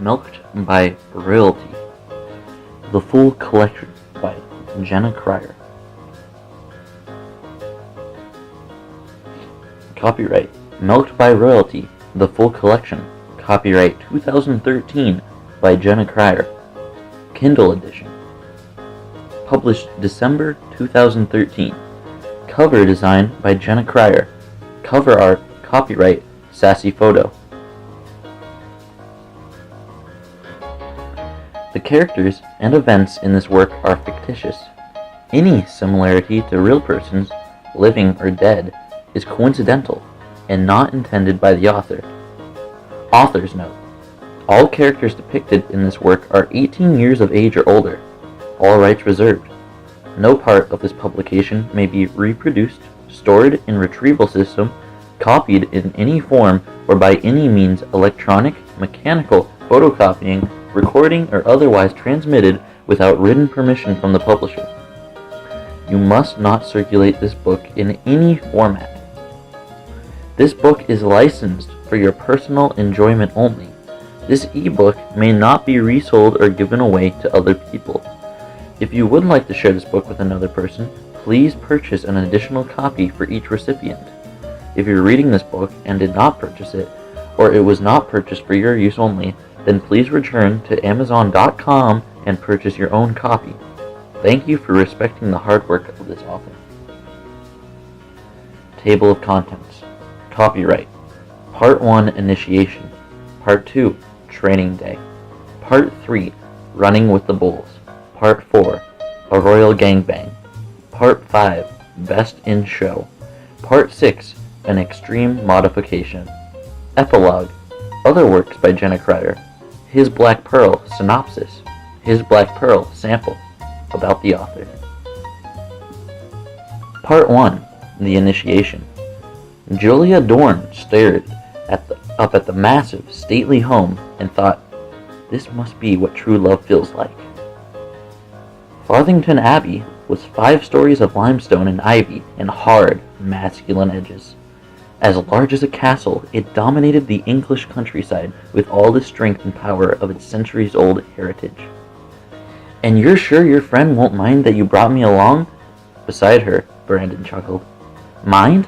Milked by Royalty. The Full Collection by Jenna Cryer. Copyright Milked by Royalty. The Full Collection. Copyright 2013 by Jenna Cryer. Kindle edition. Published December 2013. Cover design by Jenna Cryer. Cover art copyright Sassy Photo. The characters and events in this work are fictitious. Any similarity to real persons, living or dead, is coincidental and not intended by the author. Author's note: all characters depicted in this work are 18 years of age or older. All rights reserved. No part of this publication may be reproduced, stored in retrieval system, copied in any form, or by any means electronic, mechanical, photocopying, recording, or otherwise transmitted without written permission from the publisher. You must not circulate this book in any format. This book is licensed for your personal enjoyment only. This ebook may not be resold or given away to other people. If you would like to share this book with another person, please purchase an additional copy for each recipient. If you're reading this book and did not purchase it, or it was not purchased for your use only, then please return to Amazon.com and purchase your own copy. Thank you for respecting the hard work of this author. Table of Contents. Copyright. Part 1, Initiation. Part 2, Training Day. Part 3, Running with the Bulls. Part 4, A Royal Gangbang. Part 5, Best in Show. Part 6, An Extreme Modification. Epilogue. Other works by Jenna Cryer. His Black Pearl synopsis. His Black Pearl sample. About the author. Part 1, The Initiation. Julia Dorn stared up at the massive, stately home and thought, this must be what true love feels like. Farthington Abbey was 5 stories of limestone and ivy and hard, masculine edges. As large as a castle, it dominated the English countryside with all the strength and power of its centuries-old heritage. And you're sure your friend won't mind that you brought me along? Beside her, Brandon chuckled. Mind?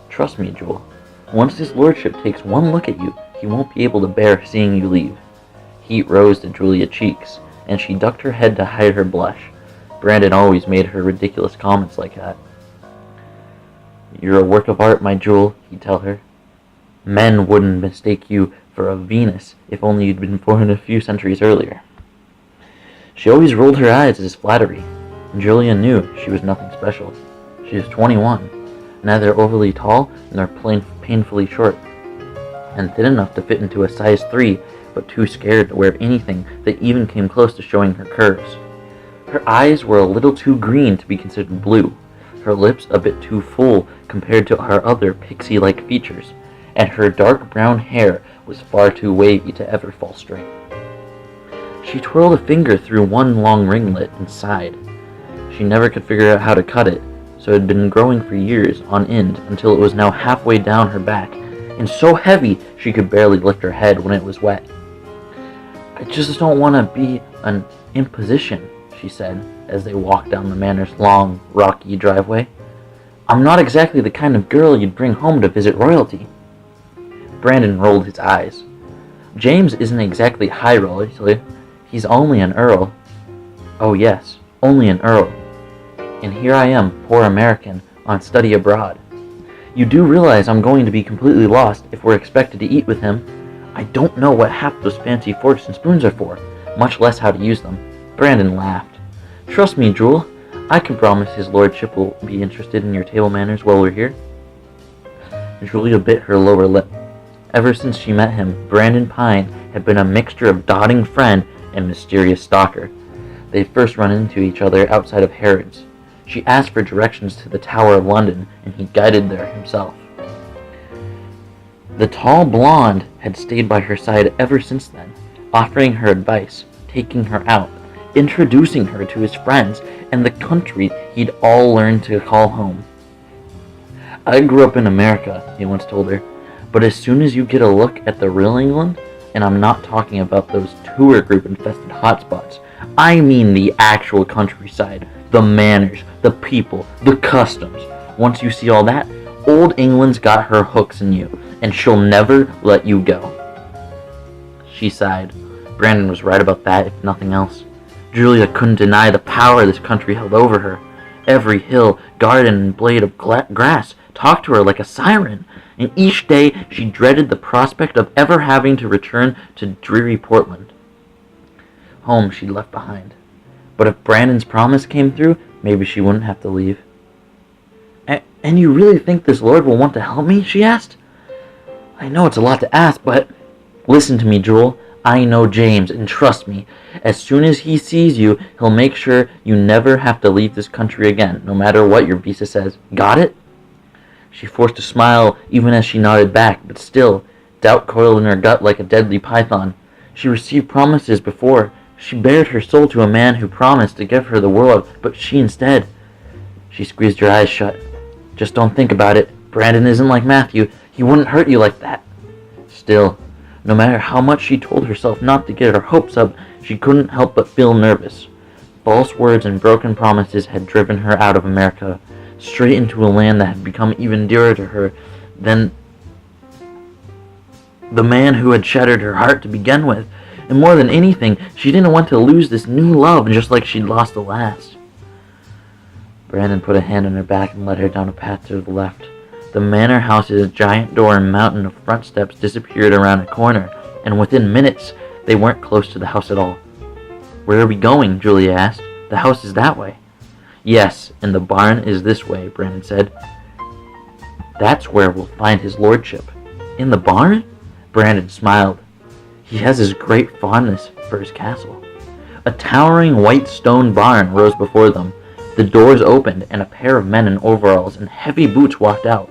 Trust me, Jewel. Once his lordship takes one look at you, he won't be able to bear seeing you leave. Heat rose to Julia's cheeks, and she ducked her head to hide her blush. Brandon always made her ridiculous comments like that. You're a work of art, my Jewel, he'd tell her. Men wouldn't mistake you for a Venus if only you'd been born a few centuries earlier. She always rolled her eyes at his flattery. Julia knew she was nothing special. She was 21, neither overly tall nor painfully short, and thin enough to fit into a size 3, but too scared to wear anything that even came close to showing her curves. Her eyes were a little too green to be considered blue, her lips a bit too full compared to her other pixie-like features, and her dark brown hair was far too wavy to ever fall straight. She twirled a finger through one long ringlet and sighed. She never could figure out how to cut it, so it had been growing for years on end until it was now halfway down her back, and so heavy she could barely lift her head when it was wet. I just don't want to be an imposition, she said, as they walked down the manor's long, rocky driveway. I'm not exactly the kind of girl you'd bring home to visit royalty. Brandon rolled his eyes. James isn't exactly high royalty. He's only an earl. Oh yes, only an earl. And here I am, poor American, on study abroad. You do realize I'm going to be completely lost if we're expected to eat with him. I don't know what half those fancy forks and spoons are for, much less how to use them. Brandon laughed. Trust me, Jewel. I can promise his lordship will be interested in your table manners while we're here. Julia bit her lower lip. Ever since she met him, Brandon Pine had been a mixture of doting friend and mysterious stalker. They'd first run into each other outside of Harrods. She asked for directions to the Tower of London, and he guided there himself. The tall blonde had stayed by her side ever since then, offering her advice, taking her out, introducing her to his friends and the country he'd all learned to call home. I grew up in America, he once told her, but as soon as you get a look at the real England, And I'm not talking about those tour group infested hotspots. I mean the actual countryside, the manners, the people, the customs. Once you see all that, Old England's got her hooks in you, and she'll never let you go. She sighed. Brandon was right about that, if nothing else. Julia couldn't deny the power this country held over her. Every hill, garden, and blade of grass talked to her like a siren, and each day she dreaded the prospect of ever having to return to dreary Portland. Home she'd left behind. But if Brandon's promise came through, maybe she wouldn't have to leave. And you really think this Lord will want to help me? She asked. I know it's a lot to ask, but... Listen to me, Jewel. I know James, and trust me, as soon as he sees you, he'll make sure you never have to leave this country again, no matter what your visa says. Got it? She forced a smile even as she nodded back, but still, doubt coiled in her gut like a deadly python. She received promises before. She bared her soul to a man who promised to give her the world, but she instead... She squeezed her eyes shut. Just don't think about it. Brandon isn't like Matthew. He wouldn't hurt you like that. Still, no matter how much she told herself not to get her hopes up, she couldn't help but feel nervous. False words and broken promises had driven her out of America, straight into a land that had become even dearer to her than the man who had shattered her heart to begin with. And more than anything, she didn't want to lose this new love just like she'd lost the last. Brandon put a hand on her back and led her down a path to the left. The manor house's giant door and mountain of front steps disappeared around a corner, and within minutes, they weren't close to the house at all. Where are we going? Julia asked. The house is that way. Yes, and the barn is this way, Brandon said. That's where we'll find his lordship. In the barn? Brandon smiled. He has his great fondness for his castle. A towering white stone barn rose before them. The doors opened, and a pair of men in overalls and heavy boots walked out.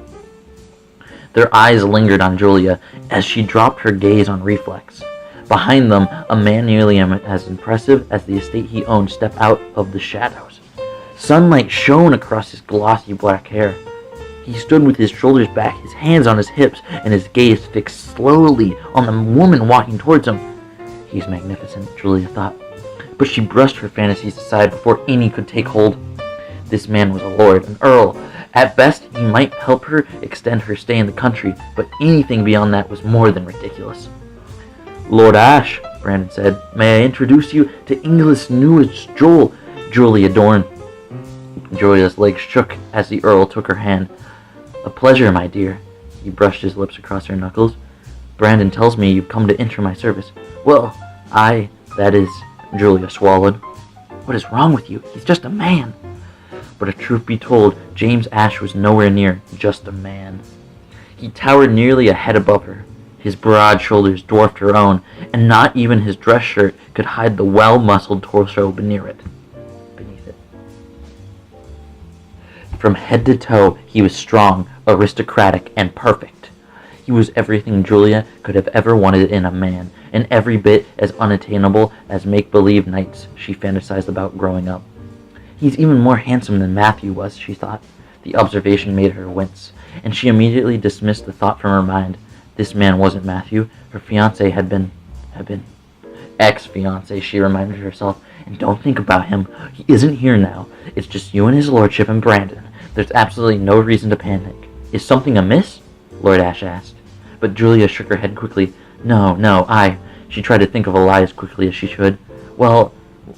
Their eyes lingered on Julia as she dropped her gaze on Reflex. Behind them, a man nearly as impressive as the estate he owned stepped out of the shadows. Sunlight shone across his glossy black hair. He stood with his shoulders back, his hands on his hips, and his gaze fixed slowly on the woman walking towards him. He's magnificent, Julia thought, but she brushed her fantasies aside before any could take hold. This man was a lord, an earl. At best, he might help her extend her stay in the country, but anything beyond that was more than ridiculous. Lord Ashe, Brandon said, may I introduce you to England's newest jewel, Julia Dorn. Julia's legs shook as the earl took her hand. A pleasure, my dear. He brushed his lips across her knuckles. Brandon tells me you've come to enter my service. Well, that is, Julia swallowed. What is wrong with you? He's just a man. But if truth be told, James Ashe was nowhere near just a man. He towered nearly a head above her. His broad shoulders dwarfed her own, and not even his dress shirt could hide the well-muscled torso beneath it. From head to toe, he was strong, aristocratic, and perfect. He was everything Julia could have ever wanted in a man, and every bit as unattainable as make-believe knights she fantasized about growing up. He's even more handsome than Matthew was, she thought. The observation made her wince, and she immediately dismissed the thought from her mind. This man wasn't Matthew. Her fiancé had been ex-fiancé, she reminded herself. And don't think about him. He isn't here now. It's just you and his lordship and Brandon. There's absolutely no reason to panic. Is something amiss? Lord Ashe asked. But Julia shook her head quickly. No, She tried to think of a lie as quickly as she should. Well,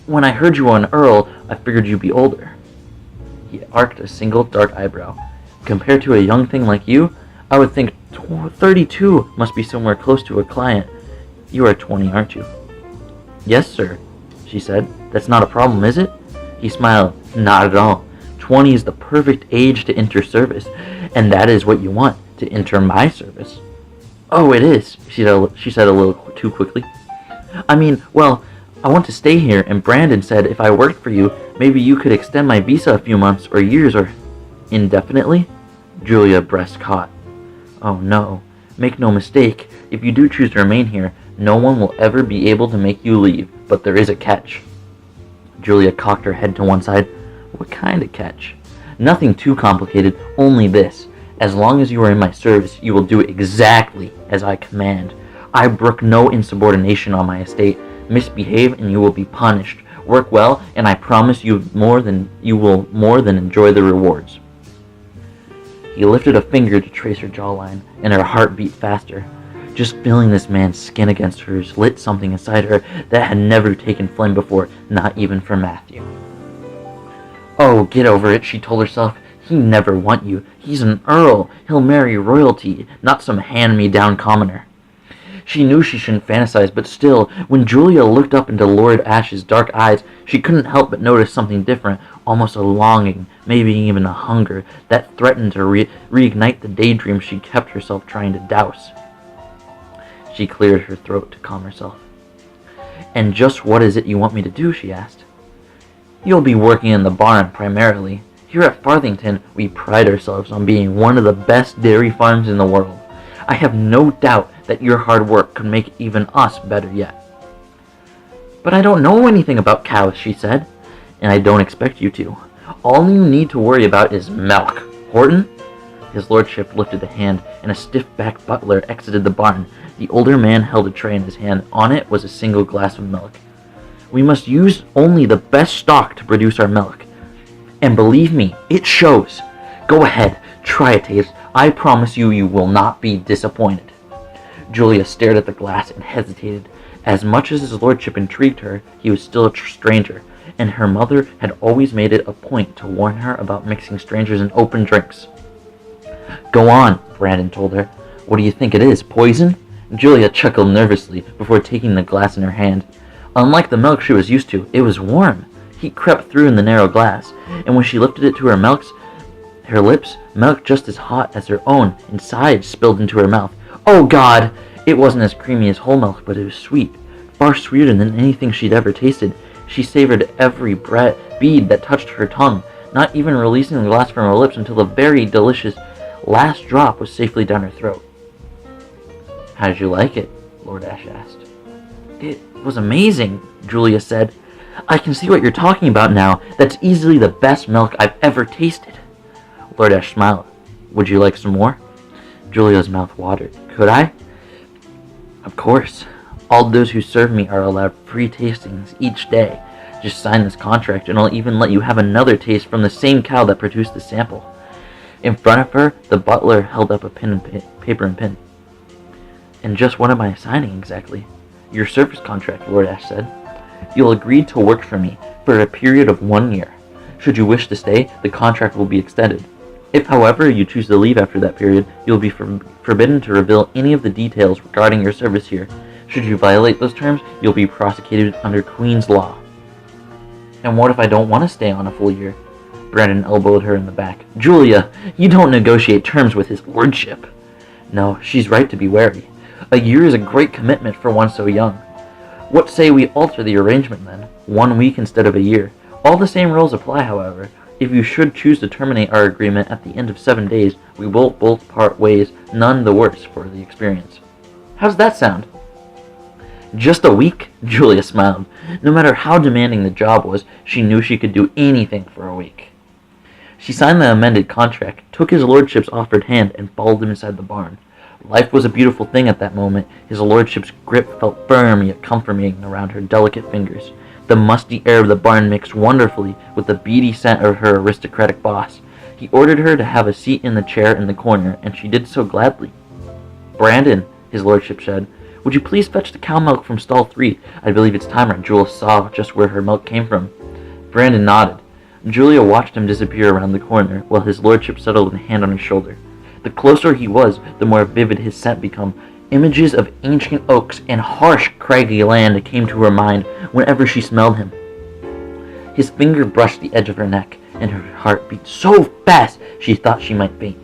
when I heard you were an earl, I figured you'd be older. He arched a single dark eyebrow. Compared to a young thing like you, I would think 32 must be somewhere close to a client. You are 20, aren't you? Yes, sir, she said. That's not a problem, is it? He smiled. Not at all. 20 is the perfect age to enter service, and that is what you want, to enter my service. Oh, it is, she said a little too quickly. I mean, well, I want to stay here, and Brandon said if I worked for you, maybe you could extend my visa a few months or years or indefinitely. Julia's breast caught. Oh no, make no mistake, if you do choose to remain here, no one will ever be able to make you leave, but there is a catch. Julia cocked her head to one side. What kind of catch? Nothing too complicated, only this. As long as you are in my service, you will do exactly as I command. I brook no insubordination on my estate. Misbehave and you will be punished. Work well, and I promise you will more than enjoy the rewards." He lifted a finger to trace her jawline, and her heart beat faster. Just feeling this man's skin against hers lit something inside her that had never taken flame before, not even for Matthew. "Oh, get over it," she told herself. "He never want you. He's an earl. He'll marry royalty, not some hand-me-down commoner." She knew she shouldn't fantasize, but still, when Julia looked up into Lord Ashe's dark eyes, she couldn't help but notice something different, almost a longing, maybe even a hunger, that threatened to reignite the daydream she kept herself trying to douse. She cleared her throat to calm herself. "And just what is it you want me to do?" she asked. "You'll be working in the barn, primarily. Here at Farthington, we pride ourselves on being one of the best dairy farms in the world. I have no doubt that your hard work could make even us better yet." "But I don't know anything about cows," she said, "and I don't expect you to. All you need to worry about is milk. Horton?" His lordship lifted a hand, and a stiff-backed butler exited the barn. The older man held a tray in his hand. On it was a single glass of milk. "We must use only the best stock to produce our milk. And believe me, it shows. Go ahead, try a taste. I promise you, you will not be disappointed." Julia stared at the glass and hesitated. As much as his lordship intrigued her, he was still a stranger, and her mother had always made it a point to warn her about mixing strangers in open drinks. "Go on," Brandon told her. "What do you think it is, poison?" Julia chuckled nervously before taking the glass in her hand. Unlike the milk she was used to, it was warm. Heat crept through in the narrow glass, and when she lifted it to her lips, milk just as hot as her own inside spilled into her mouth. Oh God! It wasn't as creamy as whole milk, but it was sweet, far sweeter than anything she'd ever tasted. She savored every bead that touched her tongue, not even releasing the glass from her lips until the very delicious last drop was safely down her throat. "How did you like it?" Lord Ashe asked. "It was amazing," Julia said. "I can see what you're talking about now. That's easily the best milk I've ever tasted." Lord Ashe smiled. "Would you like some more?" Julia's mouth watered. "Could I?" "Of course. All those who serve me are allowed free tastings each day. Just sign this contract and I'll even let you have another taste from the same cow that produced the sample." In front of her, the butler held up a paper and pen. "And just what am I signing exactly?" "Your service contract," Lord Ashe said. "You'll agree to work for me for a period of 1 year. Should you wish to stay, the contract will be extended. If, however, you choose to leave after that period, you'll be forbidden to reveal any of the details regarding your service here. Should you violate those terms, you'll be prosecuted under Queen's law." "And what if I don't want to stay on a full year?" Brandon elbowed her in the back. "Julia, you don't negotiate terms with his lordship." "No, she's right to be wary. A year is a great commitment for one so young. What say we alter the arrangement then? 1 week instead of a year. All the same rules apply, however. If you should choose to terminate our agreement at the end of 7 days, we will both part ways, none the worse for the experience. How's that sound?" "Just a week?" Julia smiled. No matter how demanding the job was, she knew she could do anything for a week. She signed the amended contract, took his lordship's offered hand, and followed him inside the barn. Life was a beautiful thing at that moment. His lordship's grip felt firm yet comforting around her delicate fingers. The musty air of the barn mixed wonderfully with the beady scent of her aristocratic boss. He ordered her to have a seat in the chair in the corner, and she did so gladly. "Brandon," his lordship said, "would you please fetch the cow milk from stall 3? I believe it's time our Julia saw just where her milk came from." Brandon nodded. Julia watched him disappear around the corner, while his lordship settled a hand on his shoulder. The closer he was, the more vivid his scent became. Images of ancient oaks and harsh, craggy land came to her mind whenever she smelled him. His finger brushed the edge of her neck, and her heart beat so fast she thought she might faint.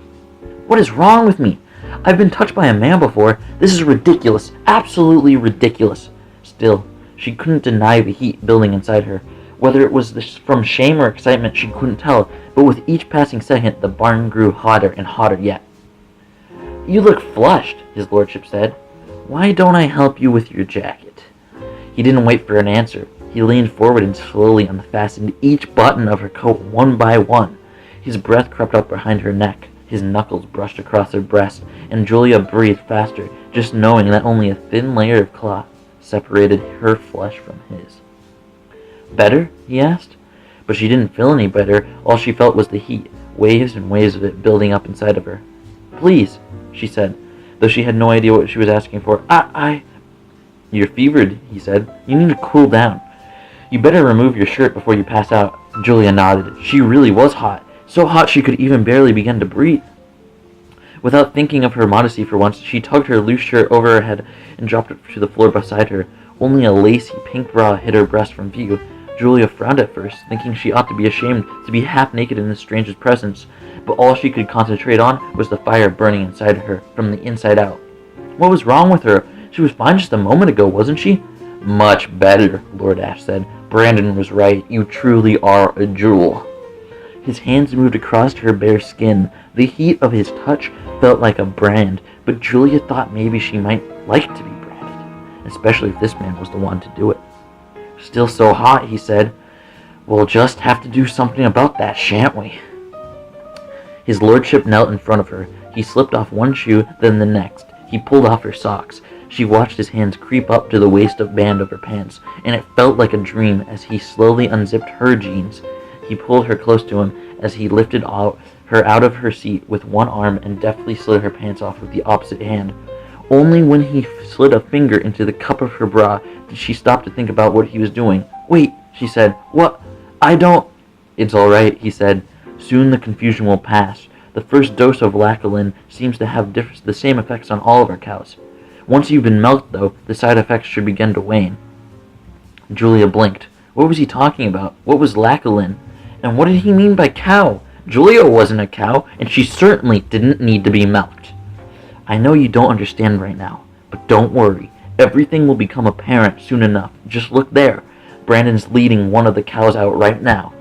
"What is wrong with me? I've been touched by a man before. This is ridiculous, absolutely ridiculous." Still, she couldn't deny the heat building inside her. Whether it was from shame or excitement, she couldn't tell, but with each passing second, the barn grew hotter and hotter yet. "You look flushed," his lordship said. "Why don't I help you with your jacket?" He didn't wait for an answer. He leaned forward and slowly unfastened each button of her coat one by one. His breath crept up behind her neck. His knuckles brushed across her breast, and Julia breathed faster, just knowing that only a thin layer of cloth separated her flesh from his. "Better?" he asked. But she didn't feel any better. All she felt was the heat, waves and waves of it building up inside of her. "Please," she said, though she had no idea what she was asking for. You're fevered," he said. "You need to cool down. You better remove your shirt before you pass out." Julia nodded. She really was hot. So hot she could even barely begin to breathe. Without thinking of her modesty for once, she tugged her loose shirt over her head and dropped it to the floor beside her. Only a lacy pink bra hid her breast from view. Julia frowned at first, thinking she ought to be ashamed to be half naked in this stranger's presence, but all she could concentrate on was the fire burning inside her, from the inside out. What was wrong with her? She was fine just a moment ago, wasn't she? "Much better," Lord Ash said. "Brandon was right. You truly are a jewel." His hands moved across her bare skin. The heat of his touch felt like a brand, but Julia thought maybe she might like to be branded, especially if this man was the one to do it. "Still so hot," he said. "We'll just have to do something about that, shan't we?" His lordship knelt in front of her. He slipped off one shoe, then the next. He pulled off her socks. She watched his hands creep up to the waist band of her pants, and it felt like a dream as he slowly unzipped her jeans. He pulled her close to him as he lifted her out of her seat with one arm and deftly slid her pants off with the opposite hand. Only when he slid a finger into the cup of her bra did she stop to think about what he was doing. "Wait," she said. "What? I don't—" "It's all right," he said. "Soon the confusion will pass. The first dose of Lacquelin seems to have the same effects on all of our cows. Once you've been milked, though, the side effects should begin to wane." Julia blinked. What was he talking about? What was Lacquelin? And what did he mean by cow? Julia wasn't a cow, and she certainly didn't need to be milked. "I know you don't understand right now, but don't worry. Everything will become apparent soon enough. Just look there. Brandon's leading one of the cows out right now."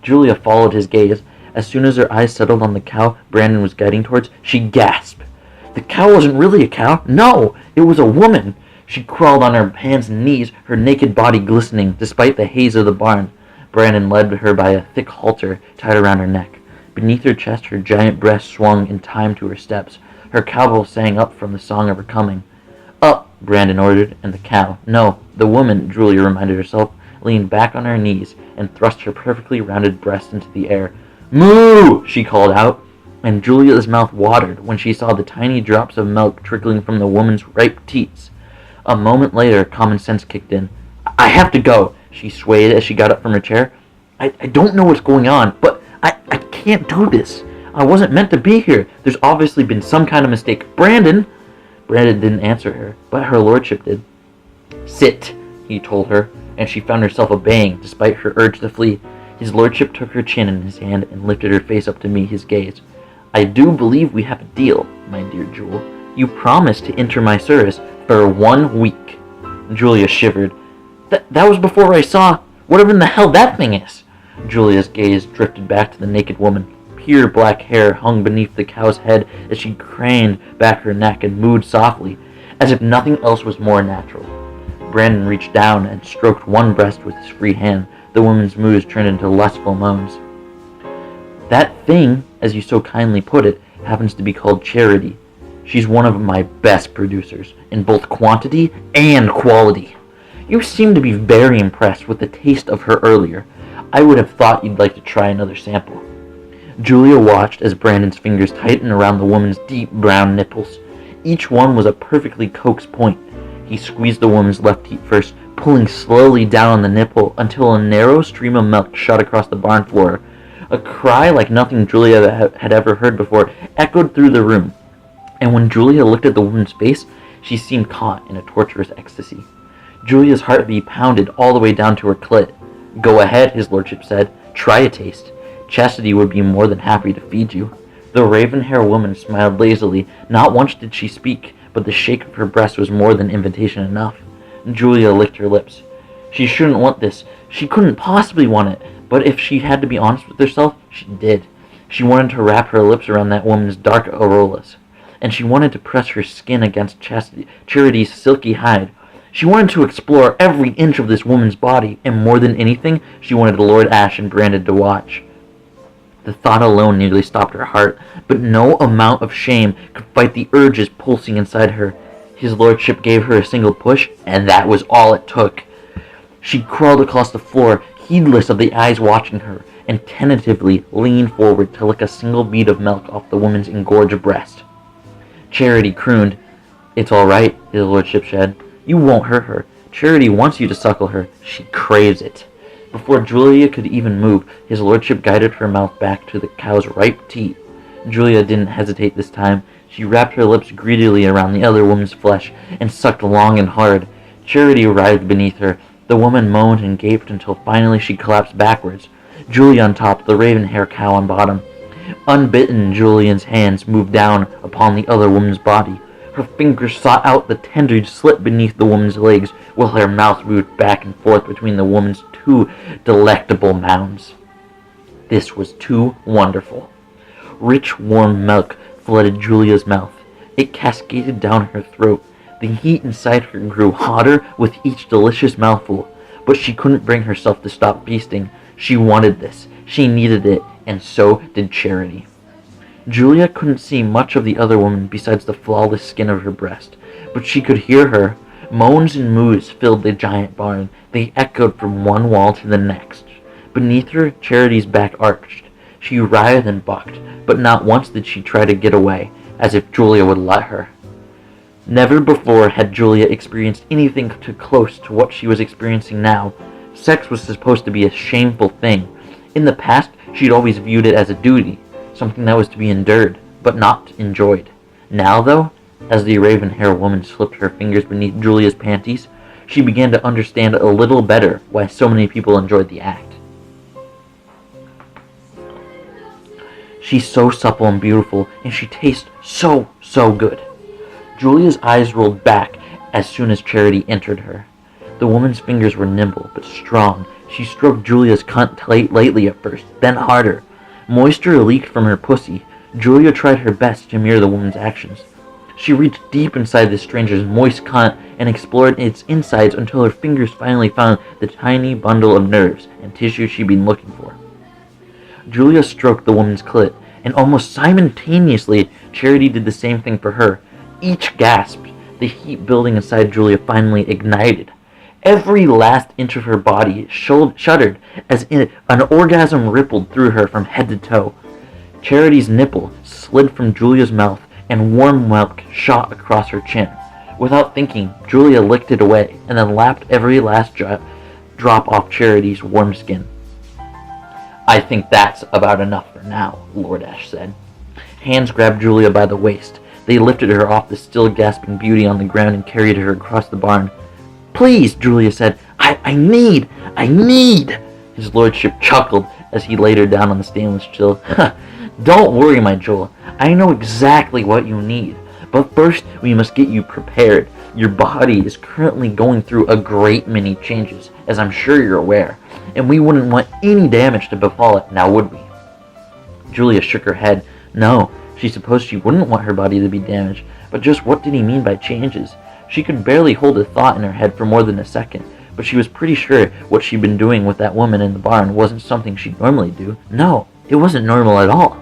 Julia followed his gaze. As soon as her eyes settled on the cow Brandon was guiding towards, she gasped. The cow wasn't really a cow. No, it was a woman. She crawled on her hands and knees, her naked body glistening despite the haze of the barn. Brandon led her by a thick halter tied around her neck. Beneath her chest, her giant breast swung in time to her steps. Her cowbell sang up from the song of her coming. "Up," Brandon ordered, and the cow, no, the woman, Julia reminded herself, leaned back on her knees and thrust her perfectly rounded breast into the air. "Moo!" she called out, and Julia's mouth watered when she saw the tiny drops of milk trickling from the woman's ripe teats. A moment later, common sense kicked in. "I have to go," she swayed as she got up from her chair. I don't know what's going on, but I can't do this. I wasn't meant to be here. There's obviously been some kind of mistake. Brandon!" Brandon didn't answer her, but her lordship did. "Sit," he told her, and she found herself obeying despite her urge to flee. His lordship took her chin in his hand and lifted her face up to meet his gaze. "I do believe we have a deal, my dear Jewel. You promised to enter my service for 1 week. Julia shivered. That was before I saw whatever in the hell that thing is." Julia's gaze drifted back to the naked woman. Pure black hair hung beneath the cow's head as she craned back her neck and mooed softly, as if nothing else was more natural. Brandon reached down and stroked one breast with his free hand. The woman's moos turned into lustful moans. "That thing, as you so kindly put it, happens to be called Charity. She's one of my best producers, in both quantity and quality. You seem to be very impressed with the taste of her earlier. I would have thought you'd like to try another sample." Julia watched as Brandon's fingers tightened around the woman's deep brown nipples. Each one was a perfectly coaxed point. He squeezed the woman's left teat first, pulling slowly down on the nipple until a narrow stream of milk shot across the barn floor. A cry like nothing Julia had ever heard before echoed through the room, and when Julia looked at the woman's face, she seemed caught in a torturous ecstasy. Julia's heartbeat pounded all the way down to her clit. "Go ahead," his lordship said. "Try a taste. Chastity would be more than happy to feed you." The raven-haired woman smiled lazily. Not once did she speak, but the shake of her breast was more than invitation enough. Julia licked her lips. She shouldn't want this. She couldn't possibly want it, but if she had to be honest with herself, she did. She wanted to wrap her lips around that woman's dark aureolas, and she wanted to press her skin against Charity's silky hide. She wanted to explore every inch of this woman's body, and more than anything, she wanted Lord Ash and Brandon to watch. The thought alone nearly stopped her heart, but no amount of shame could fight the urges pulsing inside her. His lordship gave her a single push, and that was all it took. She crawled across the floor, heedless of the eyes watching her, and tentatively leaned forward to lick a single bead of milk off the woman's engorged breast. Charity crooned. "It's all right," his lordship said. "You won't hurt her. Charity wants you to suckle her. She craves it." Before Julia could even move, his lordship guided her mouth back to the cow's ripe teeth. Julia didn't hesitate this time. She wrapped her lips greedily around the other woman's flesh and sucked long and hard. Charity writhed beneath her. The woman moaned and gaped until finally she collapsed backwards. Julia on top, the raven-hair cow on bottom. Unbitten, Julian's hands moved down upon the other woman's body. Her fingers sought out the tender slit beneath the woman's legs, while her mouth moved back and forth between the woman's two delectable mounds. This was too wonderful. Rich, warm milk flooded Julia's mouth. It cascaded down her throat. The heat inside her grew hotter with each delicious mouthful, but she couldn't bring herself to stop feasting. She wanted this. She needed it, and so did Charity. Julia couldn't see much of the other woman besides the flawless skin of her breast, but she could hear her. Moans and moos filled the giant barn. They echoed from one wall to the next. Beneath her, Charity's back arched. She writhed and bucked, but not once did she try to get away, as if Julia would let her. Never before had Julia experienced anything too close to what she was experiencing now. Sex was supposed to be a shameful thing. In the past, she'd always viewed it as a duty, something that was to be endured, but not enjoyed. Now, though, as the raven-haired woman slipped her fingers beneath Julia's panties, she began to understand a little better why so many people enjoyed the act. She's so supple and beautiful, and she tastes so good. Julia's eyes rolled back as soon as Charity entered her. The woman's fingers were nimble, but strong. She stroked Julia's cunt lightly at first, then harder. Moisture leaked from her pussy. Julia tried her best to mirror the woman's actions. She reached deep inside the stranger's moist cunt and explored its insides until her fingers finally found the tiny bundle of nerves and tissue she'd been looking for. Julia stroked the woman's clit, and almost simultaneously, Charity did the same thing for her. Each gasped. The heat building inside Julia finally ignited. Every last inch of her body shuddered as an orgasm rippled through her from head to toe. Charity's nipple slid from Julia's mouth, and warm milk shot across her chin. Without thinking, Julia licked it away, and then lapped every last drop off Charity's warm skin. "I think that's about enough for now," Lord Ash said. Hands grabbed Julia by the waist. They lifted her off the still gasping beauty on the ground and carried her across the barn. "Please," Julia said, I need. His lordship chuckled as he laid her down on the stainless steel. "Don't worry, my jewel. I know exactly what you need. But first, we must get you prepared. Your body is currently going through a great many changes, as I'm sure you're aware, and we wouldn't want any damage to befall it, now would we?" Julia shook her head. No, she supposed she wouldn't want her body to be damaged, but just what did he mean by changes? She could barely hold a thought in her head for more than a second, but she was pretty sure what she'd been doing with that woman in the barn wasn't something she'd normally do. No, it wasn't normal at all.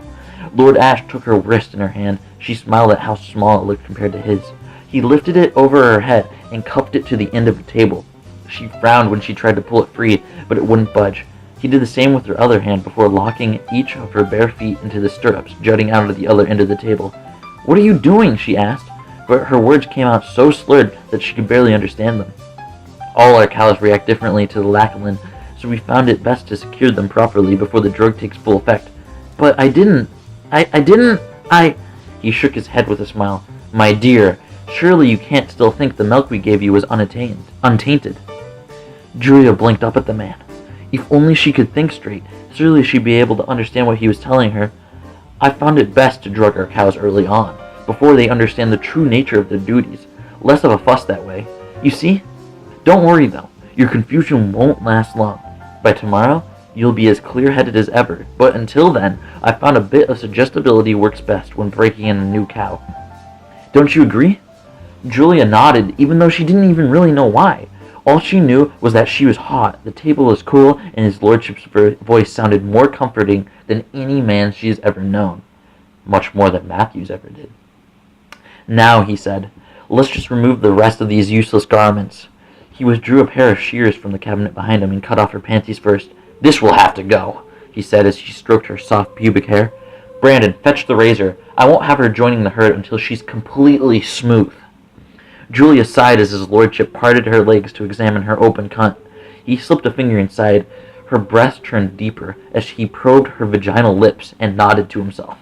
Lord Ash took her wrist in her hand. She smiled at how small it looked compared to his. He lifted it over her head and cupped it to the end of the table. She frowned when she tried to pull it free, but it wouldn't budge. He did the same with her other hand before locking each of her bare feet into the stirrups jutting out of the other end of the table. "What are you doing?" she asked, but her words came out so slurred that she could barely understand them. All our cows react differently to the Lachlan, so we found it best to secure them properly before the drug takes full effect. "But I didn't. He shook his head with a smile. "My dear, surely you can't still think the milk we gave you was untainted." Julia blinked up at the man. If only she could think straight, surely she'd be able to understand what he was telling her. "I found it best to drug our cows early on, before they understand the true nature of their duties. Less of a fuss that way. You see? Don't worry though, your confusion won't last long. By tomorrow, you'll be as clear-headed as ever, but until then, I found a bit of suggestibility works best when breaking in a new cow. Don't you agree?" Julia nodded, even though she didn't even really know why. All she knew was that she was hot, the table was cool, and his lordship's voice sounded more comforting than any man she has ever known, much more than Matthews ever did. "Now," he said, "let's just remove the rest of these useless garments." He withdrew a pair of shears from the cabinet behind him and cut off her panties first. "This will have to go," he said as he stroked her soft pubic hair. "Brandon, fetch the razor. I won't have her joining the herd until she's completely smooth." Julia sighed as his lordship parted her legs to examine her open cunt. He slipped a finger inside. Her breast turned deeper as he probed her vaginal lips and nodded to himself.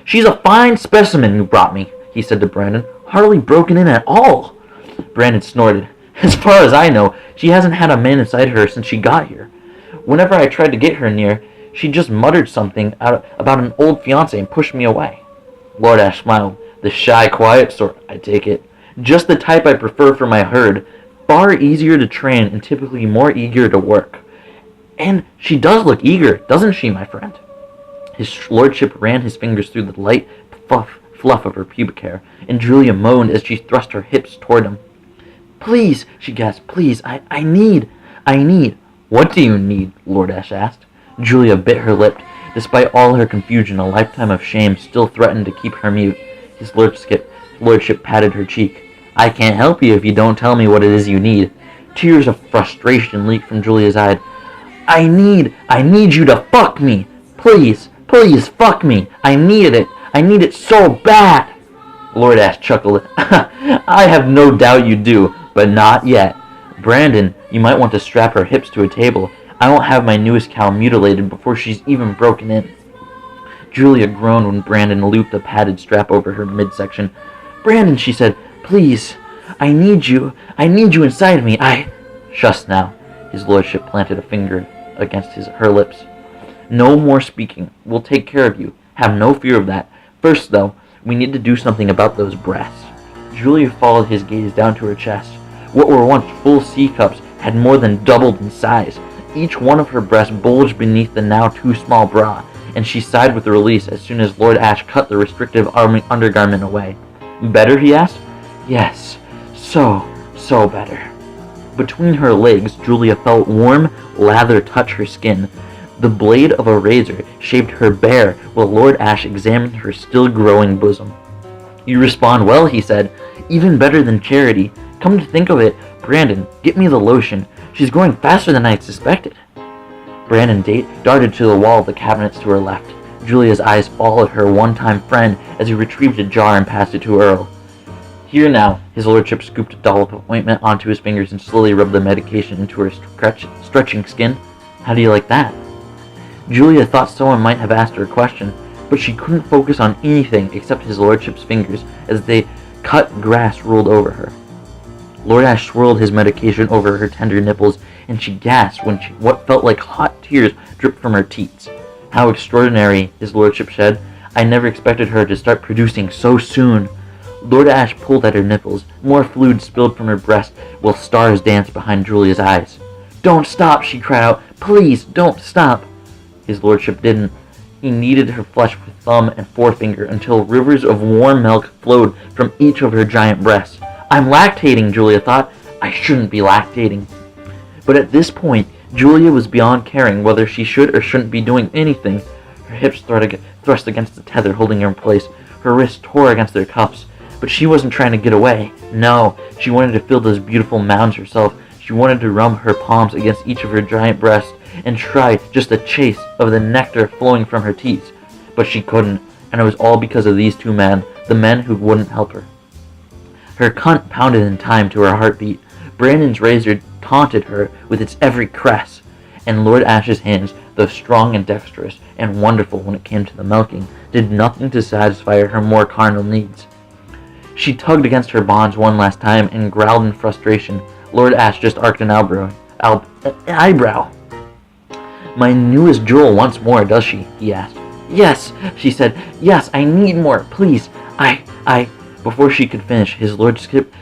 "She's a fine specimen you brought me," he said to Brandon. "Hardly broken in at all." Brandon snorted. "As far as I know, she hasn't had a man inside her since she got here. Whenever I tried to get her near, she just muttered something about an old fiancé and pushed me away." Lord Ash smiled. "The shy, quiet sort, I take it. Just the type I prefer for my herd. Far easier to train and typically more eager to work. And she does look eager, doesn't she, my friend?" His lordship ran his fingers through the light fluff of her pubic hair, and Julia moaned as she thrust her hips toward him. "Please," she gasped, "please, I need. "What do you need?" Lord Ash asked. Julia bit her lip. Despite all her confusion, a lifetime of shame still threatened to keep her mute. His lordship patted her cheek. "I can't help you if you don't tell me what it is you need." Tears of frustration leaked from Julia's eyes. I need you to fuck me. Please fuck me. I need it so bad." Lord Ash chuckled. "I have no doubt you do, but not yet. Brandon, you might want to strap her hips to a table. I won't have my newest cow mutilated before she's even broken in." Julia groaned when Brandon looped a padded strap over her midsection. "Brandon," she said, "please, I need you inside me. Shush now." His lordship planted a finger against her lips. "No more speaking. We'll take care of you. Have no fear of that. First, though, we need to do something about those breasts." Julia followed his gaze down to her chest. What were once full C cups had more than doubled in size. Each one of her breasts bulged beneath the now too small bra, and she sighed with release as soon as Lord Ash cut the restrictive undergarment away. "Better?" he asked. "Yes, so better." Between her legs, Julia felt warm lather touch her skin. The blade of a razor shaved her bare while Lord Ash examined her still-growing bosom. "You respond well," he said. "Even better than Charity. Come to think of it, Brandon, get me the lotion. She's growing faster than I suspected." Brandon darted to the wall of the cabinets to her left. Julia's eyes followed her one-time friend as he retrieved a jar and passed it to Earl. "Here now." His lordship scooped a dollop of ointment onto his fingers and slowly rubbed the medication into her stretching skin. "How do you like that?" Julia thought someone might have asked her a question, but she couldn't focus on anything except his lordship's fingers as they cut grass rolled over her. Lord Ash swirled his medication over her tender nipples, and she gasped when what felt like hot tears dripped from her teats. "How extraordinary," his lordship said. "I never expected her to start producing so soon." Lord Ash pulled at her nipples. More fluid spilled from her breast while stars danced behind Julia's eyes. "Don't stop," she cried out. "Please, don't stop." His lordship didn't. He kneaded her flesh with thumb and forefinger until rivers of warm milk flowed from each of her giant breasts. "I'm lactating," Julia thought. "I shouldn't be lactating." But at this point, Julia was beyond caring whether she should or shouldn't be doing anything. Her hips thrust against the tether holding her in place. Her wrists tore against their cuffs. But she wasn't trying to get away. No, she wanted to feel those beautiful mounds herself. She wanted to rub her palms against each of her giant breasts and try just a taste of the nectar flowing from her teats. But she couldn't, and it was all because of these two men, the men who wouldn't help her. Her cunt pounded in time to her heartbeat. Brandon's razor taunted her with its every caress, and Lord Ash's hands, though strong and dexterous and wonderful when it came to the milking, did nothing to satisfy her more carnal needs. She tugged against her bonds one last time and growled in frustration. Lord Ash just arched an eyebrow. "My newest jewel wants more, does she?" he asked. "Yes," she said. "Yes, I need more, please. I... Before she could finish, his lordship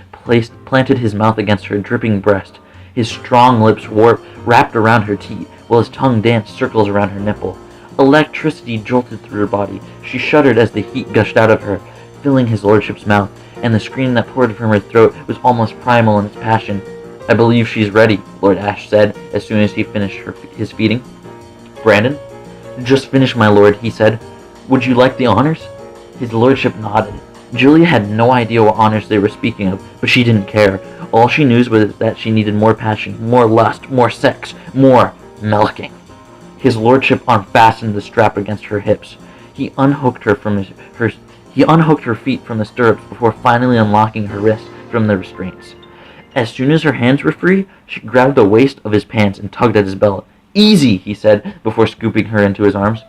planted his mouth against her dripping breast. His strong lips wrapped around her teat, while his tongue danced circles around her nipple. Electricity jolted through her body. She shuddered as the heat gushed out of her, filling his lordship's mouth, and the scream that poured from her throat was almost primal in its passion. "I believe she's ready," Lord Ash said as soon as he finished his feeding. "Brandon?" "Just finished, my lord," he said. "Would you like the honors?" His lordship nodded. Julia had no idea what honors they were speaking of, but she didn't care. All she knew was that she needed more passion, more lust, more sex, more milking. His lordship unfastened the strap against her hips. He unhooked her feet from the stirrups before finally unlocking her wrists from the restraints. As soon as her hands were free, she grabbed the waist of his pants and tugged at his belt. "Easy," he said, before scooping her into his arms.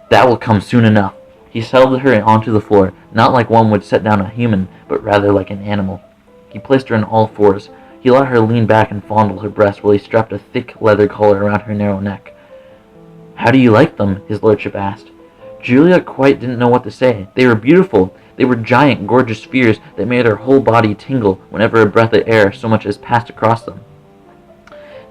"That will come soon enough." He settled her onto the floor, not like one would set down a human, but rather like an animal. He placed her on all fours. He let her lean back and fondle her breast while he strapped a thick leather collar around her narrow neck. "How do you like them?" his lordship asked. Julia quite didn't know what to say. They were beautiful. They were giant, gorgeous spheres that made her whole body tingle whenever a breath of air so much as passed across them.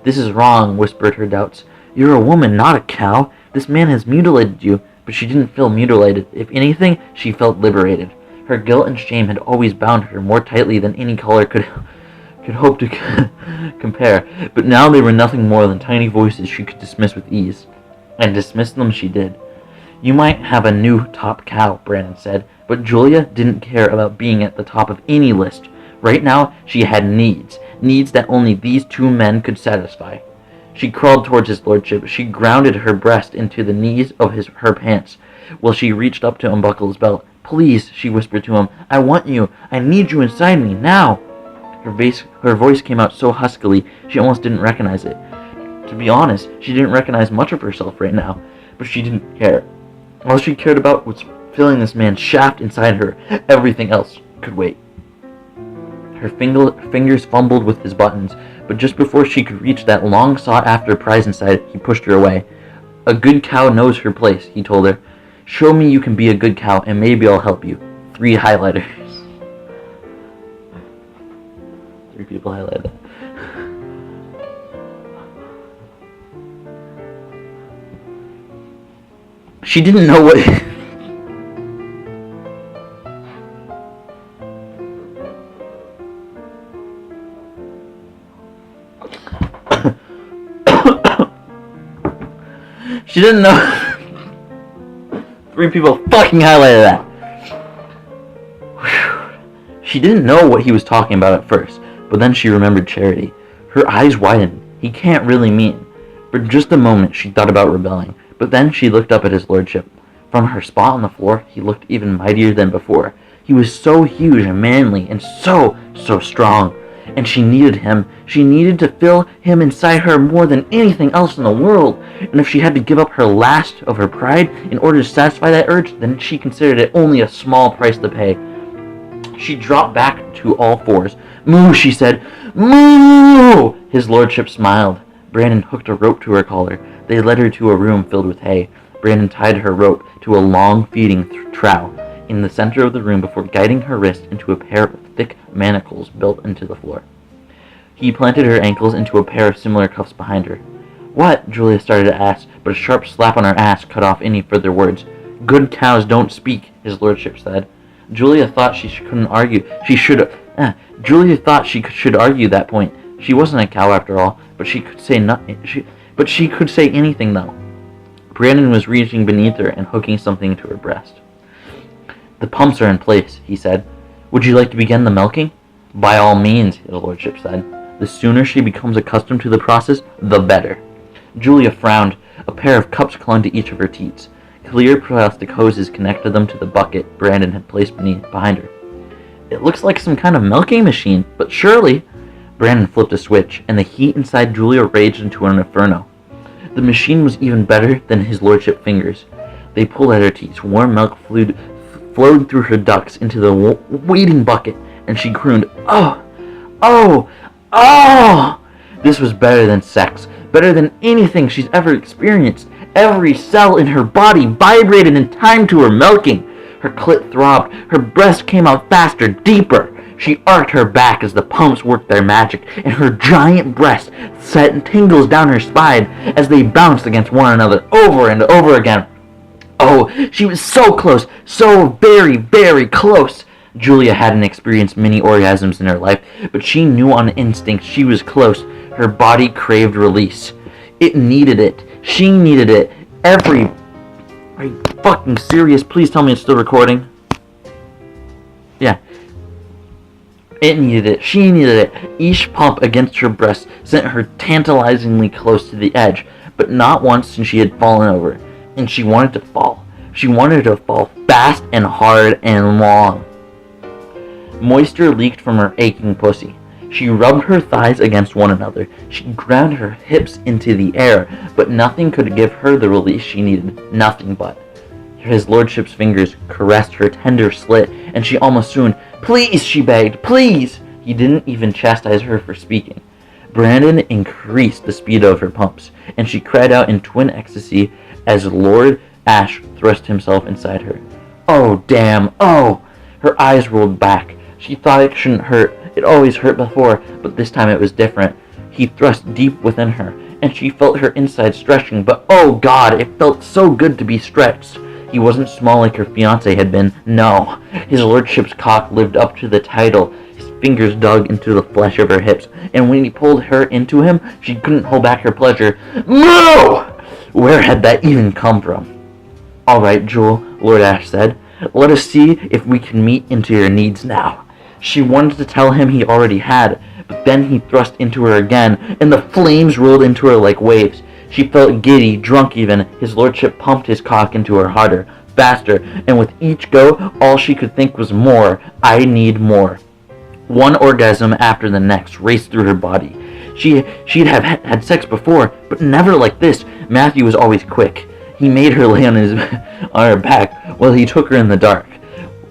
"This is wrong," whispered her doubts. "You're a woman, not a cow. This man has mutilated you." But she didn't feel mutilated. If anything, she felt liberated. Her guilt and shame had always bound her more tightly than any collar could hope to compare. But now they were nothing more than tiny voices she could dismiss with ease. And dismiss them she did. "You might have a new top cow," Brandon said, but Julia didn't care about being at the top of any list. Right now, she had needs that only these two men could satisfy. She crawled towards his lordship. She grounded her breast into the knees of her pants, while she reached up to unbuckle his belt. "Please," she whispered to him, "I want you. I need you inside me, now." Her voice came out so huskily, she almost didn't recognize it. To be honest, she didn't recognize much of herself right now, but she didn't care. All she cared about was feeling this man's shaft inside her. Everything else could wait. Her fingers fumbled with his buttons, but just before she could reach that long-sought-after prize inside, he pushed her away. "A good cow knows her place," he told her. "Show me you can be a good cow, and maybe I'll help you." 3 highlighters. 3 people highlighted that. She didn't know what... She didn't know... 3 people fucking highlighted that. She didn't know what he was talking about at first, but then she remembered Charity. Her eyes widened. He can't really mean. For just a moment she thought about rebelling, but then she looked up at his lordship. From her spot on the floor, he looked even mightier than before. He was so huge and manly and so strong. And she needed him. She needed to feel him inside her more than anything else in the world. And if she had to give up her last of her pride in order to satisfy that urge, then she considered it only a small price to pay. She dropped back to all fours. "Moo," she said. "Moo!" His lordship smiled. Brandon hooked a rope to her collar. They led her to a room filled with hay. Brandon tied her rope to a long feeding trough in the center of the room before guiding her wrist into a pair of thick manacles built into the floor. He planted her ankles into a pair of similar cuffs behind her. "What?" Julia started to ask, but a sharp slap on her ass cut off any further words. "Good cows don't speak," his lordship said. Julia thought she couldn't argue. Julia thought she should argue that point. She wasn't a cow after all, but she could say nothing. But she could say anything though. Brandon was reaching beneath her and hooking something to her breast. "The pumps are in place," he said. "Would you like to begin the milking?" "By all means," his lordship said. "The sooner she becomes accustomed to the process, the better." Julia frowned. A pair of cups clung to each of her teats. Clear plastic hoses connected them to the bucket Brandon had placed behind her. "It looks like some kind of milking machine, but surely..." Brandon flipped a switch, and the heat inside Julia raged into an inferno. The machine was even better than his lordship's fingers. They pulled at her teats. Warm milk flowed through her ducts into the waiting bucket, and she crooned, "Oh! Oh! Oh!" This was better than sex, better than anything she's ever experienced. Every cell in her body vibrated in time to her milking. Her clit throbbed. Her breast came out faster, deeper. She arched her back as the pumps worked their magic, and her giant breast sent tingles down her spine as they bounced against one another over and over again. Oh, she was so close, so very, very close. Julia hadn't experienced many orgasms in her life, but she knew on instinct she was close. Her body craved release. It needed it. She needed it. Every Are you fucking serious? Please tell me it's still recording. Yeah. It needed it. She needed it. Each pump against her breast sent her tantalizingly close to the edge, but not once since she had fallen over. And she wanted to fall. She wanted to fall fast and hard and long. Moisture leaked from her aching pussy. She rubbed her thighs against one another. She ground her hips into the air, but nothing could give her the release she needed. Nothing but. His lordship's fingers caressed her tender slit, and she almost swooned. "Please," she begged, "please!" He didn't even chastise her for speaking. Brandon increased the speed of her pumps, and she cried out in twin ecstasy as Lord Ash thrust himself inside her. "Oh, damn! Oh!" Her eyes rolled back. She thought it shouldn't hurt. It always hurt before, but this time it was different. He thrust deep within her, and she felt her insides stretching, but oh God, it felt so good to be stretched. He wasn't small like her fiancé had been. No, his lordship's cock lived up to the title. His fingers dug into the flesh of her hips, and when he pulled her into him, she couldn't hold back her pleasure. Moo! Where had that even come from? "All right, Jewel," Lord Ash said. "Let us see if we can meet into your needs now." She wanted to tell him he already had, but then he thrust into her again, and the flames rolled into her like waves. She felt giddy, drunk even. His lordship pumped his cock into her harder, faster, and with each go, all she could think was more. I need more. One orgasm after the next raced through her body. She'd have had sex before, but never like this. Matthew was always quick. He made her lay on her back while he took her in the dark.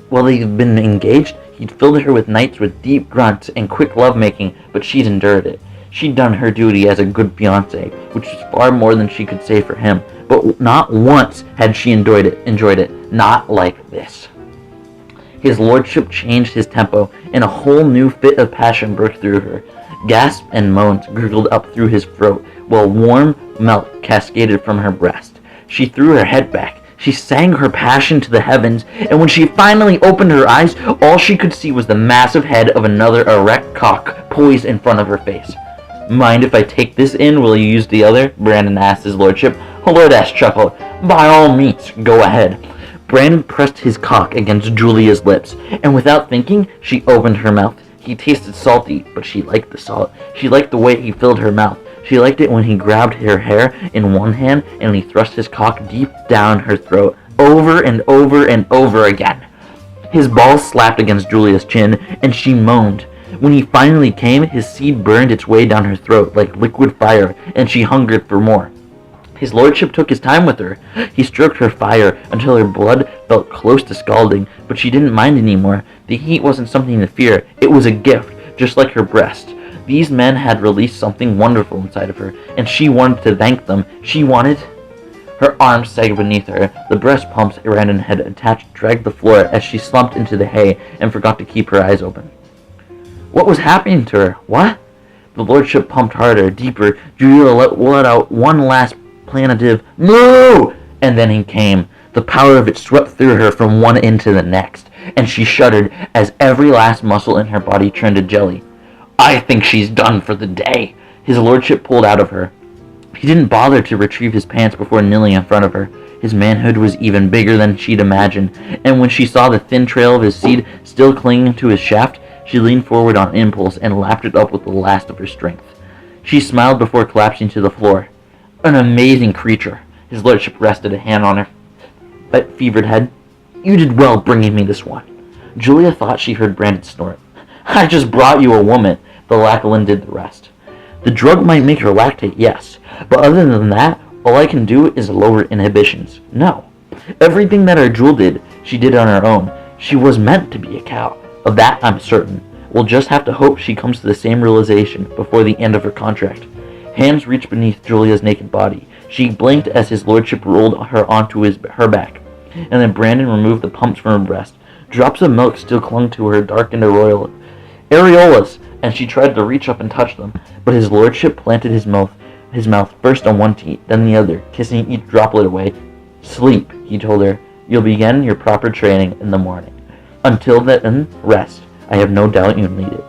While they'd been engaged, he'd filled her with nights with deep grunts and quick lovemaking, but she'd endured it. She'd done her duty as a good fiancé, which was far more than she could say for him, but not once had she enjoyed it, not like this. His lordship changed his tempo, and a whole new fit of passion broke through her. Gasps and moans gurgled up through his throat, while warm milk cascaded from her breast. She threw her head back. She sang her passion to the heavens, and when she finally opened her eyes, all she could see was the massive head of another erect cock poised in front of her face. "Mind if I take this in? Will you use the other?" Brandon asked his lordship. Lord Ash chuckled. "By all means, go ahead." Brandon pressed his cock against Julia's lips, and without thinking, she opened her mouth. He tasted salty, but she liked the salt. She liked the way he filled her mouth. She liked it when he grabbed her hair in one hand and he thrust his cock deep down her throat, over and over and over again. His balls slapped against Julia's chin, and she moaned. When he finally came, his seed burned its way down her throat like liquid fire, and she hungered for more. His lordship took his time with her. He stroked her fire until her blood felt close to scalding, but she didn't mind anymore. The heat wasn't something to fear. It was a gift, just like her breast. These men had released something wonderful inside of her, and she wanted to thank them. She wanted... Her arms sagged beneath her. The breast pumps Brandon had attached dragged the floor as she slumped into the hay and forgot to keep her eyes open. What was happening to her? What? The lordship pumped harder, deeper. Julia let out one last plaintive "Moo!" and then he came. The power of it swept through her from one end to the next, and she shuddered as every last muscle in her body turned to jelly. "I think she's done for the day." His lordship pulled out of her. He didn't bother to retrieve his pants before kneeling in front of her. His manhood was even bigger than she'd imagined, and when she saw the thin trail of his seed still clinging to his shaft, she leaned forward on impulse and lapped it up with the last of her strength. She smiled before collapsing to the floor. An amazing creature. His lordship rested a hand on her fevered head. "You did well bringing me this one." Julia thought she heard Brandon snort. "I just brought you a woman." The Lachlan did the rest. "The drug might make her lactate, yes. But other than that, all I can do is lower inhibitions." No. Everything that our Jewel did, she did on her own. She was meant to be a cow. Of that I'm certain. We'll just have to hope she comes to the same realization before the end of her contract. Hands reached beneath Julia's naked body. She blinked as his lordship rolled her onto her back, and then Brandon removed the pumps from her breast. Drops of milk still clung to her darkened areolas, and she tried to reach up and touch them, but his lordship planted his mouth first on one teat, then the other, kissing each droplet away. "Sleep," he told her. "You'll begin your proper training in the morning. Until then, rest. I have no doubt you'll need it."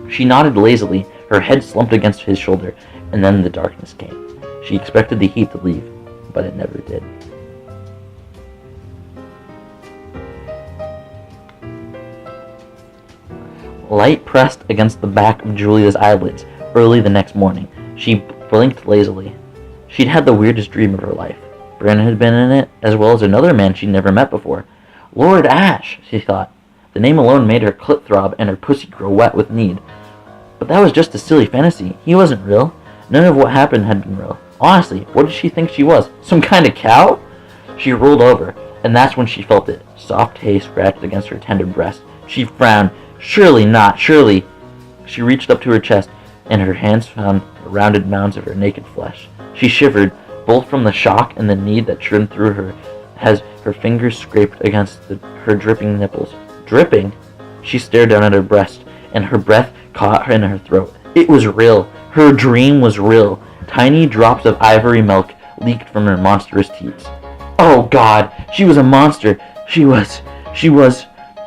She nodded lazily, her head slumped against his shoulder, and then the darkness came. She expected the heat to leave, but it never did. Light pressed against the back of Julia's eyelids early the next morning. She blinked lazily. She'd had the weirdest dream of her life. Brandon had been in it, as well as another man she'd never met before. Lord Ash, she thought. The name alone made her clit throb and her pussy grow wet with need. But that was just a silly fantasy. He wasn't real. None of what happened had been real. Honestly, what did she think she was? Some kind of cow? She rolled over, and that's when she felt it. Soft hay scratched against her tender breast. She frowned. Surely not, surely. She reached up to her chest, and her hands found the rounded mounds of her naked flesh. She shivered, both from the shock and the need that churned through her as her fingers scraped against her dripping nipples. Dripping? She stared down at her breast, and her breath caught her in her throat. It was real. Her dream was real. Tiny drops of ivory milk leaked from her monstrous teats. Oh God! She was a monster! She was...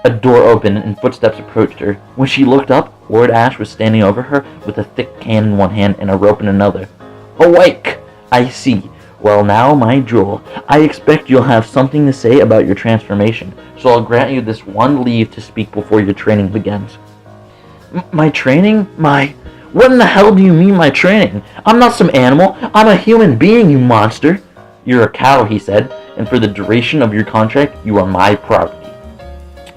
A door opened and footsteps approached her. When she looked up, Lord Ash was standing over her with a thick can in one hand and a rope in another. Awake! I see. Well now, my jewel, I expect you'll have something to say about your transformation, so I'll grant you this one leave to speak before your training begins. My training? What in the hell do you mean my training? I'm not some animal. I'm a human being, you monster. You're a cow, he said, and for the duration of your contract, you are my property.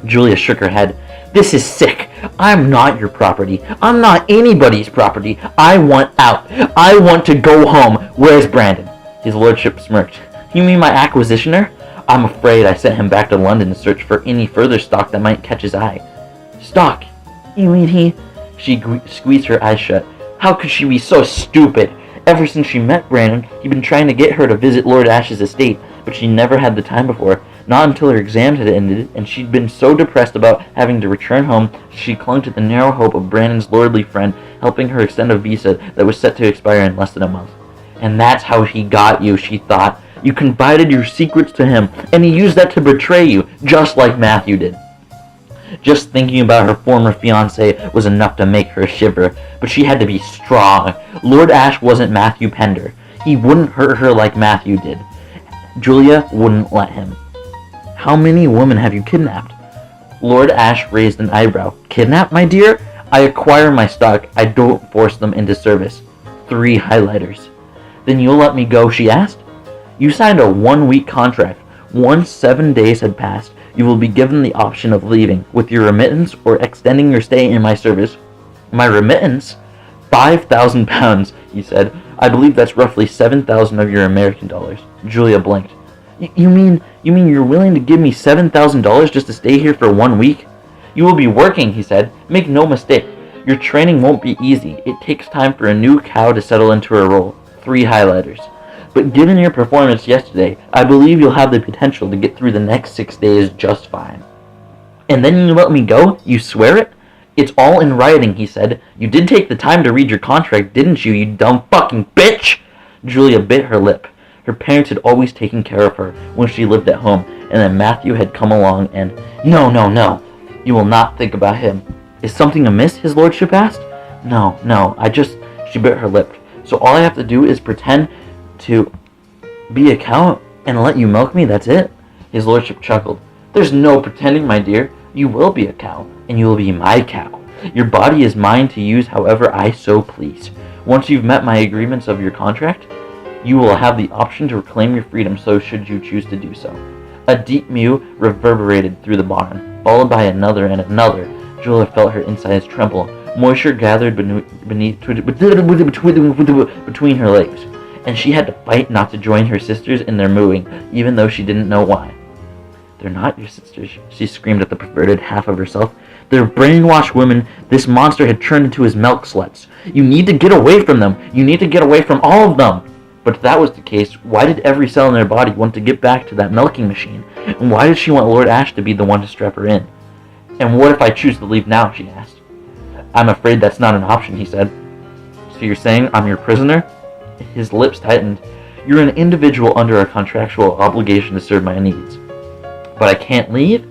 Julia shook her head. This is sick. I'm not your property. I'm not anybody's property. I want out. I want to go home. Where's Brandon? His lordship smirked. You mean my acquisitioner? I'm afraid I sent him back to London to search for any further stock that might catch his eye. Stock? You mean he... She squeezed her eyes shut. How could she be so stupid? Ever since she met Brandon, he'd been trying to get her to visit Lord Ash's estate, but she never had the time before. Not until her exams had ended, and she'd been so depressed about having to return home, she clung to the narrow hope of Brandon's lordly friend helping her extend a visa that was set to expire in less than a month. And that's how he got you, she thought. You confided your secrets to him, and he used that to betray you, just like Matthew did. Just thinking about her former fiancé was enough to make her shiver, but she had to be strong. Lord Ash wasn't Matthew Pender. He wouldn't hurt her like Matthew did. Julia wouldn't let him. How many women have you kidnapped? Lord Ash raised an eyebrow. Kidnap, my dear? I acquire my stock. I don't force them into service. 3 highlighters. Then you'll let me go, she asked. You signed a 1-week contract. Once 7 days had passed, you will be given the option of leaving with your remittance or extending your stay in my service. My remittance? £5,000, he said. I believe that's roughly 7,000 of your American dollars. Julia blinked. You mean you're willing to give me $7,000 just to stay here for 1 week? You will be working, he said. Make no mistake. Your training won't be easy. It takes time for a new cow to settle into her role. 3 highlighters. But given your performance yesterday, I believe you'll have the potential to get through the next 6 days just fine. And then you let me go? You swear it? It's all in writing, he said. You did take the time to read your contract, didn't you, you dumb fucking bitch? Julia bit her lip. Her parents had always taken care of her when she lived at home, and then Matthew had come along and... No. You will not think about him. Is something amiss? His lordship asked. No, She bit her lip. So all I have to do is pretend to be a cow and let you milk me, that's it? His lordship chuckled. There's no pretending, my dear. You will be a cow, and you will be my cow. Your body is mine to use however I so please. Once you've met my agreements of your contract, you will have the option to reclaim your freedom, so should you choose to do so. A deep mew reverberated through the barn, followed by another and another. Julia felt her insides tremble. Moisture gathered between her legs, and she had to fight not to join her sisters in their mooing, even though she didn't know why. They're not your sisters, she screamed at the perverted half of herself. They're brainwashed women this monster had turned into his milk sluts. You need to get away from them. You need to get away from all of them. But if that was the case, why did every cell in their body want to get back to that milking machine? And why did she want Lord Ash to be the one to strap her in? And what if I choose to leave now, she asked. I'm afraid that's not an option, he said. So you're saying I'm your prisoner? His lips tightened. You're an individual under a contractual obligation to serve my needs. But I can't leave?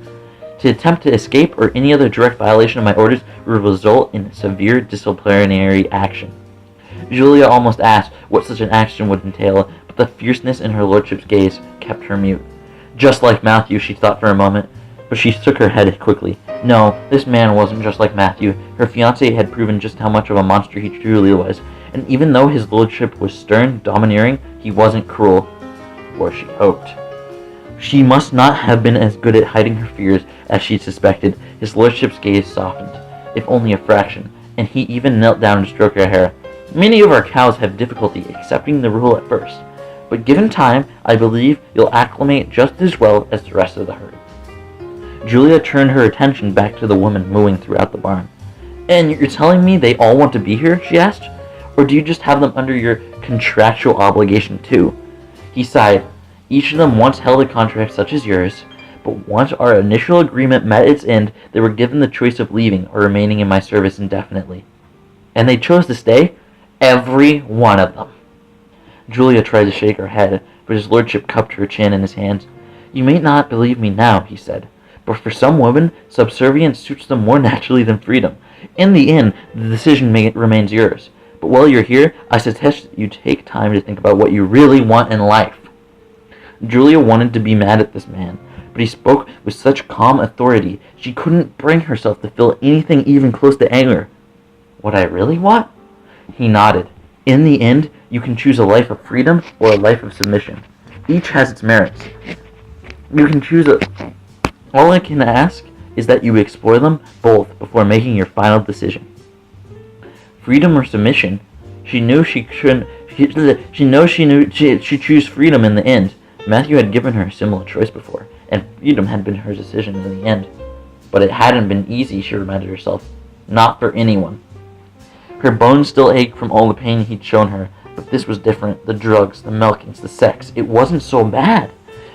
To attempt to escape or any other direct violation of my orders will result in severe disciplinary action. Julia almost asked what such an action would entail, but the fierceness in her lordship's gaze kept her mute. Just like Matthew, she thought for a moment. but she shook her head quickly. No, this man wasn't just like Matthew. Her fiancé had proven just how much of a monster he truly was, and even though his lordship was stern, domineering, he wasn't cruel. Or she hoped. She must not have been as good at hiding her fears as she suspected. His lordship's gaze softened, if only a fraction, and he even knelt down to stroke her hair. Many of our cows have difficulty accepting the rule at first, but given time, I believe you'll acclimate just as well as the rest of the herd. Julia turned her attention back to the woman mooing throughout the barn. And you're telling me they all want to be here? She asked. Or do you just have them under your contractual obligation too? He sighed. Each of them once held a contract such as yours, but once our initial agreement met its end, they were given the choice of leaving or remaining in my service indefinitely. And they chose to stay? Every one of them. Julia tried to shake her head, but his lordship cupped her chin in his hands. You may not believe me now, he said, but for some women, subservience suits them more naturally than freedom. In the end, the decision remains yours. But while you're here, I suggest that you take time to think about what you really want in life. Julia wanted to be mad at this man, but he spoke with such calm authority, she couldn't bring herself to feel anything even close to anger. What I really want? He nodded. In the end, you can choose a life of freedom or a life of submission. Each has its merits. You can choose All I can ask is that you explore them both before making your final decision. Freedom or submission? She knew she couldn't. She choose freedom in the end. Matthew had given her a similar choice before, and freedom had been her decision in the end. But it hadn't been easy, she reminded herself. Not for anyone. Her bones still ached from all the pain he'd shown her, but this was different. The drugs, the milkings, the sex. It wasn't so bad.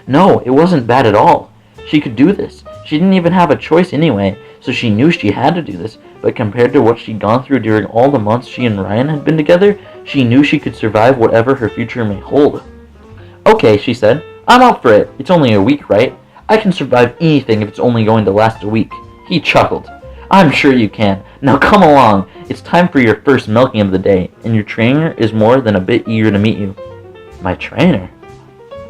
No, it wasn't bad at all. She could do this. She didn't even have a choice anyway, so she knew she had to do this, but compared to what she'd gone through during all the months she and Ryan had been together, she knew she could survive whatever her future may hold. Okay, she said. I'm up for it. It's only a week, right? I can survive anything if it's only going to last a week. He chuckled. I'm sure you can. Now come along. It's time for your first milking of the day, and your trainer is more than a bit eager to meet you. My trainer?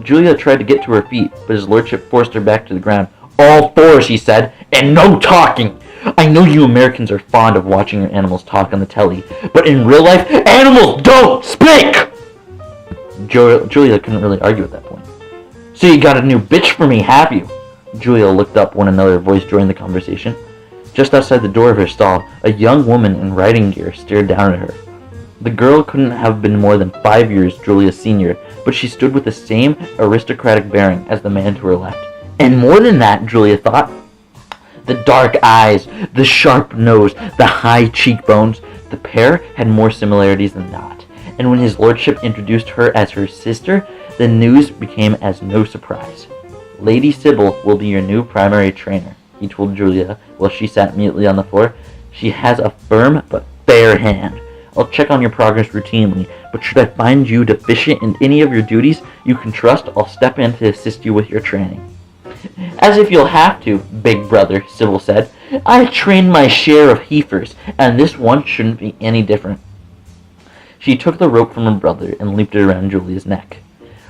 Julia tried to get to her feet, but his lordship forced her back to the ground. All four, she said, and no talking. I know you Americans are fond of watching your animals talk on the telly, but in real life, animals don't speak! Julia couldn't really argue at that point. So you got a new bitch for me, have you? Julia looked up when another voice joined the conversation. Just outside the door of her stall, a young woman in riding gear stared down at her. The girl couldn't have been more than 5 years Julia's senior, but she stood with the same aristocratic bearing as the man to her left. And more than that, Julia thought. The dark eyes, the sharp nose, the high cheekbones. The pair had more similarities than not. And when his lordship introduced her as her sister, the news became as no surprise. Lady Sybil will be your new primary trainer, he told Julia while she sat mutely on the floor. She has a firm but fair hand. I'll check on your progress routinely, but should I find you deficient in any of your duties you can trust, I'll step in to assist you with your training. As if you'll have to, big brother, Sybil said. I trained my share of heifers, and this one shouldn't be any different. She took the rope from her brother and looped it around Julia's neck.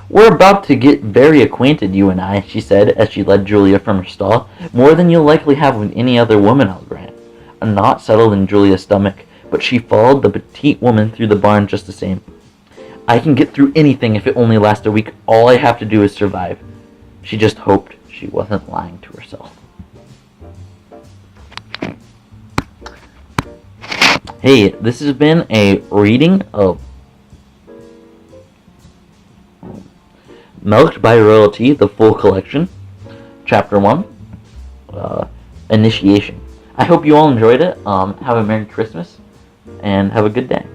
We're about to get very acquainted, you and I, she said as she led Julia from her stall. More than you'll likely have with any other woman, I'll grant. A knot settled in Julia's stomach, but she followed the petite woman through the barn just the same. I can get through anything if it only lasts a week. All I have to do is survive. She just hoped she wasn't lying to herself. Hey, this has been a reading of Milked by Royalty, the full collection, Chapter 1, Initiation. I hope you all enjoyed it. Have a Merry Christmas, and have a good day.